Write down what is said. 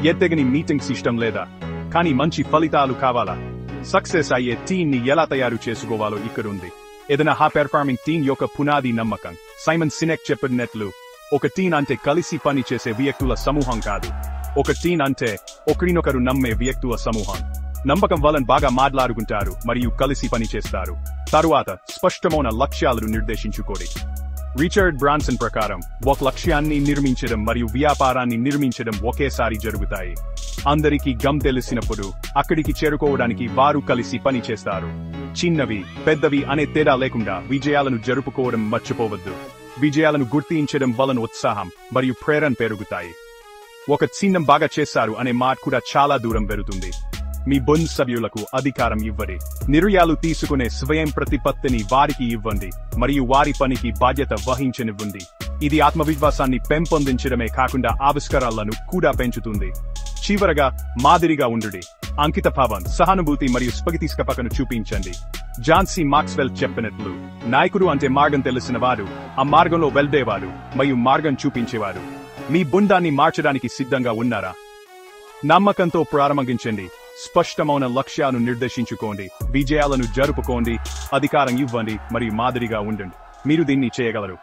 ఎత్తగని meetings ఇష్టం లేదా? కానీ మంచి ఫలితాలు కావాలా? సక్సెస్ అయ్యే టీం ని ఎలా తయారు చేసుకోవాలో ఇక్కడుంది. ఏదైనా హై పెర్ఫార్మింగ్ టీం యొక్క పునాది నమ్మకం. సైమన్ సినెక్ చెప్పినట్లు, ఒక టీం అంటే కలిసి పని చేసే వ్యక్తుల సమూహం కాదు. ఒక టీం అంటే ఒకరినొకరు నమ్మే వ్యక్తుల సమూహం. నమ్మకం వలన బాగా మాట్లాడుకుంటారు మరియు కలిసి పనిచేస్తారు. తరువాత స్పష్టమైన లక్ష్యాలను నిర్దేశించుకోండి. రిచర్డ్ బ్రాన్సన్ ప్రకారం, ఒక లక్ష్యాన్ని నిర్మించడం మరియు వ్యాపారాన్ని నిర్మించడం ఒకేసారి జరుగుతాయి. అందరికీ గమ్ తెలిసినప్పుడు అక్కడికి చేరుకోవడానికి వారు కలిసి పని చేస్తారు. చిన్నవి పెద్దవి అనే తేడా లేకుండా విజయాలను జరుపుకోవడం మర్చిపోవద్దు. విజయాలను గుర్తించడం వలన ఉత్సాహం మరియు ప్రేరణ పెరుగుతాయి. ఒక చిన్నం బాగా చేశారు అనే మాట కూడా చాలా దూరం పెరుగుతుంది. మీ బృంద సభ్యులకు అధికారం ఇవ్వండి. నిర్ణయాలు తీసుకునే స్వయం ప్రతిపత్తిని వారికి ఇవ్వండి మరియు వారి పనికి బాధ్యత వహించనివ్వండి. ఇది ఆత్మవిశ్వాసాన్ని పెంపొందించడమే కాకుండా ఆవిష్కారాలను కూడా పెంచుతుంది. చివరగా, మాదిరిగా ఉండండి. అంకితభావం, సహానుభూతి మరియు స్ఫటికపకను చూపించండి. జాన్ సి మాక్స్వెల్ చెప్పినట్లు, నాయకుడు అంటే మార్గం తెలిసినవాడు, ఆ మార్గంలో వెళ్దేవాడు మరియు మార్గం చూపించేవాడు. మీ బృందాన్ని మార్చడానికి సిద్ధంగా ఉన్నారా? నమ్మకంతో ప్రారంభించండి. స్పష్టమైన లక్ష్యాలను నిర్దేశించుకోండి. విజయాలను జరుపుకోండి. అధికారం ఇవ్వండి మరియు మాదిరిగా ఉండండి. మీరు దీన్ని చేయగలరు.